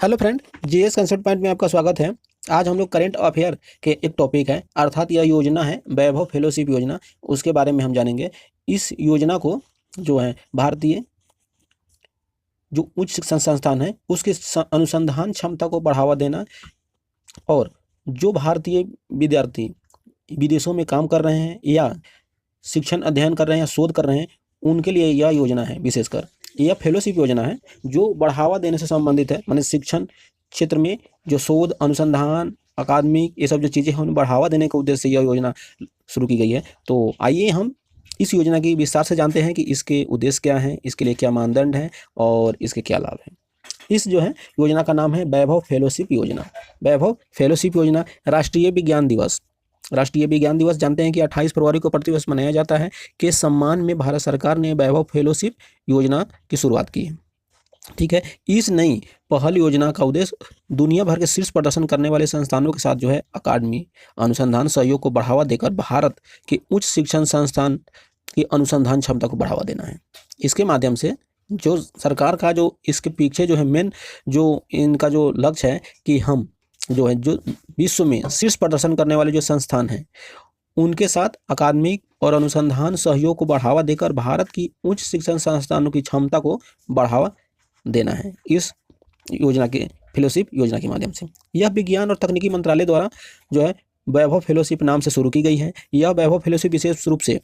Hello friend, GS concept point में आपका स्वागत है। आज हम लोग करेंट अफेयर के एक टॉपिक है, अर्थात यह योजना है वैभव फेलोशिप योजना, उसके बारे में हम जानेंगे। इस योजना को जो है भारतीय जो उच्च शिक्षण संस्थान है उसके अनुसंधान क्षमता को बढ़ावा देना और जो भारतीय विद्यार्थी विदेशों में काम कर रहे हैं या शिक्षण अध्ययन कर रहे हैं या शोध कर रहे हैं उनके लिए यह योजना है। विशेषकर यह फेलोशिप योजना है जो बढ़ावा देने से संबंधित है, माने शिक्षण क्षेत्र में जो शोध अनुसंधान अकादमिक ये सब जो चीज़ें हैं उन्हें बढ़ावा देने के उद्देश्य से यह योजना शुरू की गई है। तो आइए हम इस योजना की विस्तार से जानते हैं कि इसके उद्देश्य क्या हैं, इसके लिए क्या मानदंड हैं और इसके क्या लाभ हैं। इस जो है योजना का नाम है वैभव फेलोशिप योजना। वैभव फेलोशिप योजना राष्ट्रीय विज्ञान दिवस जानते हैं कि 28 फरवरी को प्रतिवर्ष मनाया जाता है के सम्मान में भारत सरकार ने वैभव फेलोशिप योजना की शुरुआत की है। ठीक है, इस नई पहल योजना का उद्देश्य दुनिया भर के शीर्ष प्रदर्शन करने वाले संस्थानों के साथ जो है अकादमी अनुसंधान सहयोग को बढ़ावा देकर भारत के उच्च शिक्षण संस्थान की अनुसंधान क्षमता को बढ़ावा देना है। इसके माध्यम से जो सरकार का जो इसके पीछे जो है मेन जो इनका जो लक्ष्य है कि हम जो है जो विश्व में शीर्ष प्रदर्शन करने वाले जो संस्थान हैं उनके साथ अकादमिक और अनुसंधान सहयोग को बढ़ावा देकर भारत की उच्च शिक्षण संस्थानों की क्षमता को बढ़ावा देना है। इस योजना के फेलोशिप योजना के माध्यम से यह विज्ञान और तकनीकी मंत्रालय द्वारा जो है वैभव फेलोशिप नाम से शुरू की गई है। यह वैभव फेलोशिप विशेष रूप से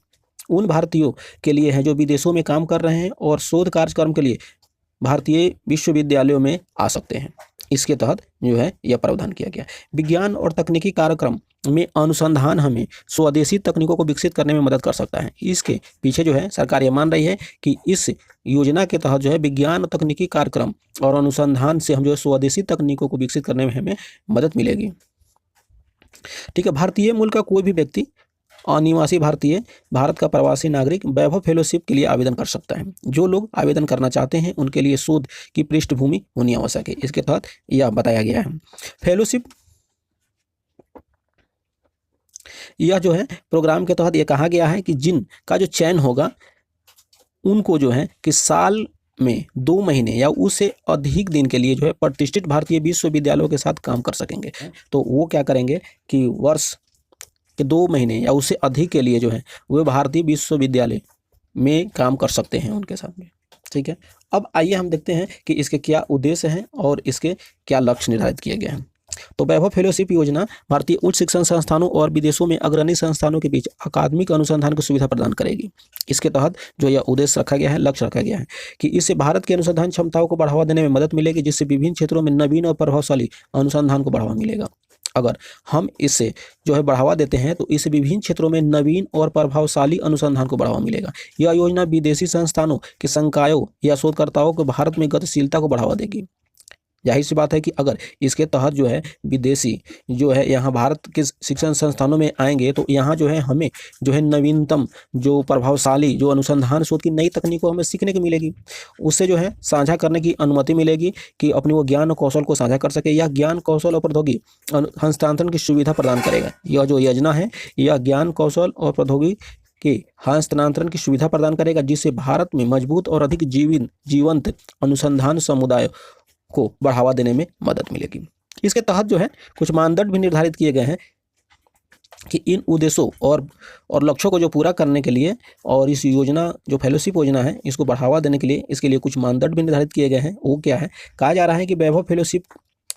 उन भारतीयों के लिए है जो विदेशों में काम कर रहे हैं और शोध कार्यक्रम के लिए भारतीय विश्वविद्यालयों में आ सकते हैं। इसके तहत जो है यह प्रावधान किया गया। विज्ञान और तकनीकी कार्यक्रम में अनुसंधान हमें स्वदेशी तकनीकों को विकसित करने में मदद कर सकता है। इसके पीछे जो है सरकार ये मान रही है कि इस योजना के तहत जो है विज्ञान और तकनीकी कार्यक्रम और अनुसंधान से हम जो है स्वदेशी तकनीकों को विकसित करने में हमें मदद मिलेगी। ठीक है, भारतीय मूल का कोई भी व्यक्ति अनिवासी भारतीय भारत का प्रवासी नागरिक वैभव फेलोशिप के लिए आवेदन कर सकता है। जो लोग आवेदन करना चाहते हैं उनके लिए शोध की पृष्ठभूमि होनी आवश्यक है। इसके तहत यह बताया गया है। फेलोशिप यह जो है प्रोग्राम के तहत यह कहा गया है कि जिन का जो चयन होगा उनको जो है कि साल में 2 महीने या उससे अधिक दिन के लिए जो है प्रतिष्ठित भारतीय विश्वविद्यालयों के साथ काम कर सकेंगे। तो वो क्या करेंगे कि वर्ष के 2 महीने या उससे अधिक के लिए जो है वे भारतीय विश्वविद्यालय में काम कर सकते हैं उनके साथ में। ठीक है, अब आइए हम देखते हैं कि इसके क्या उद्देश्य हैं और इसके क्या लक्ष्य निर्धारित किए गए हैं। तो वैभव फेलोशिप योजना भारतीय उच्च शिक्षण संस्थानों और विदेशों में अग्रणी संस्थानों के बीच अकादमिक अनुसंधान की सुविधा प्रदान करेगी। इसके तहत जो यह उद्देश्य रखा गया है, लक्ष्य रखा गया है कि इससे भारत की अनुसंधान क्षमताओं को बढ़ावा देने में मदद मिलेगी, जिससे विभिन्न क्षेत्रों में नवीन और प्रभावशाली अनुसंधान को बढ़ावा मिलेगा। अगर हम इससे जो है बढ़ावा देते हैं तो इससे विभिन्न क्षेत्रों में नवीन और प्रभावशाली अनुसंधान को बढ़ावा मिलेगा। यह योजना विदेशी संस्थानों के संकायों या शोधकर्ताओं को भारत में गतिशीलता को बढ़ावा देगी। जाहिर सी बात है कि अगर इसके तहत जो है विदेशी जो है यहाँ भारत के शिक्षण संस्थानों में आएंगे तो यहाँ जो है हमें जो है नवीनतम जो प्रभावशाली जो अनुसंधान शोध की नई तकनीकों हमें सीखने को मिलेगी। उससे जो है साझा करने की अनुमति मिलेगी कि अपनी वो ज्ञान और कौशल को साझा कर सके। यह ज्ञान कौशल और प्रौद्योगिकी हस्तांतरण की सुविधा प्रदान करेगा। यह जो योजना है यह ज्ञान कौशल और प्रौद्योगिकी के हस्तांतरण की सुविधा प्रदान करेगा, जिससे भारत में मजबूत और अधिक जीवंत अनुसंधान समुदाय को बढ़ावा देने में मदद मिलेगी। इसके तहत जो है कुछ मानदंड भी निर्धारित किए गए हैं कि इन उद्देश्यों और लक्ष्यों को जो पूरा करने के लिए और इस योजना जो फेलोशिप योजना है इसको बढ़ावा देने के लिए इसके लिए कुछ मानदंड भी निर्धारित किए गए हैं। वो क्या है? कहा जा रहा है कि वैभव फेलोशिप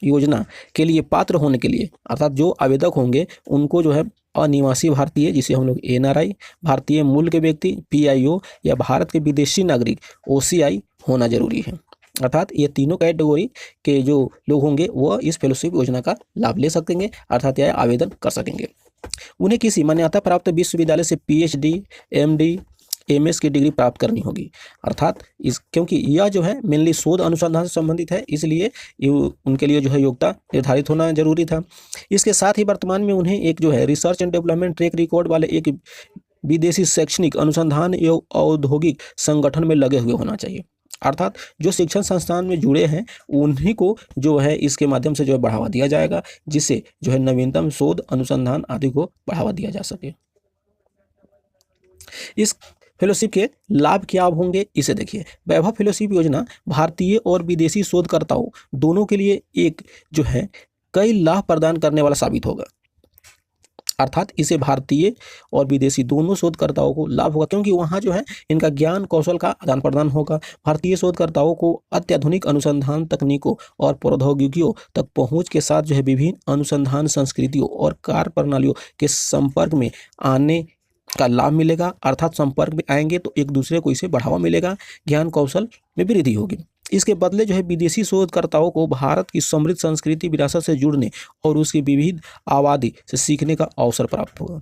योजना के लिए पात्र होने के लिए अर्थात जो आवेदक होंगे उनको जो है अनिवासी भारतीय जिसे हम लोग NRI, भारतीय मूल के व्यक्ति PIO या भारत के विदेशी नागरिक OCI होना जरूरी है। अर्थात ये तीनों कैटेगरी के जो लोग होंगे वह इस फेलोशिप योजना का लाभ ले सकेंगे, अर्थात यह आवेदन कर सकेंगे। उन्हें किसी मान्यता प्राप्त विश्वविद्यालय से PhD, MD, MS की डिग्री प्राप्त करनी होगी। अर्थात क्योंकि यह जो है मेनली शोध अनुसंधान से संबंधित है इसलिए उनके लिए जो है योग्यता निर्धारित होना जरूरी था। इसके साथ ही वर्तमान में उन्हें एक जो है research and development track record वाले एक विदेशी शैक्षणिक अनुसंधान एवं औद्योगिक संगठन में लगे हुए होना चाहिए। अर्थात जो शिक्षण संस्थान में जुड़े हैं उन्हीं को जो है इसके माध्यम से जो है बढ़ावा दिया जाएगा, जिससे जो है नवीनतम शोध अनुसंधान आदि को बढ़ावा दिया जा सके। इस फेलोशिप के लाभ क्या होंगे इसे देखिए। वैभव फेलोशिप योजना भारतीय और विदेशी शोधकर्ताओं दोनों के लिए एक जो है कई लाभ प्रदान करने वाला साबित होगा। अर्थात इसे भारतीय और विदेशी दोनों शोधकर्ताओं को लाभ होगा, क्योंकि वहाँ जो है इनका ज्ञान कौशल का आदान प्रदान होगा। भारतीय शोधकर्ताओं को अत्याधुनिक अनुसंधान तकनीकों और प्रौद्योगिकियों तक पहुँच के साथ जो है विभिन्न अनुसंधान संस्कृतियों और कार्य प्रणालियों के संपर्क में आने का लाभ मिलेगा। अर्थात संपर्क में आएंगे तो एक दूसरे को इसे बढ़ावा मिलेगा, ज्ञान कौशल में वृद्धि होगी। इसके बदले जो है विदेशी शोधकर्ताओं को भारत की समृद्ध संस्कृति विरासत से जुड़ने और उसकी विविध आबादी से सीखने का अवसर प्राप्त होगा।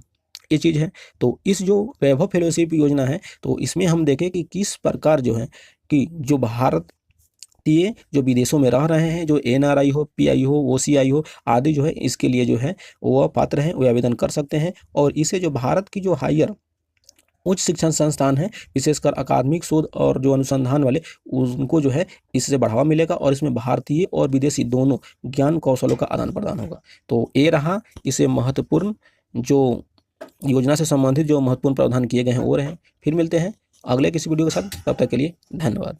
ये चीज़ है। तो इस जो वैभव फेलोशिप योजना है, तो इसमें हम देखें कि किस प्रकार जो है कि जो भारतीय जो विदेशों में रह रहे हैं, जो NRI हो, PI हो, OCI हो आदि जो है इसके लिए जो है वह पात्र हैं, वे आवेदन कर सकते हैं। और इसे जो भारत की जो हायर उच्च शिक्षण संस्थान है, विशेषकर अकादमिक शोध और जो अनुसंधान वाले, उनको जो है इससे बढ़ावा मिलेगा और इसमें भारतीय और विदेशी दोनों ज्ञान कौशलों का आदान प्रदान होगा। तो ये रहा इसे महत्वपूर्ण जो योजना से संबंधित जो महत्वपूर्ण प्रावधान किए गए हैं वो रहे। फिर मिलते हैं अगले किसी वीडियो के साथ, तब तक के लिए धन्यवाद।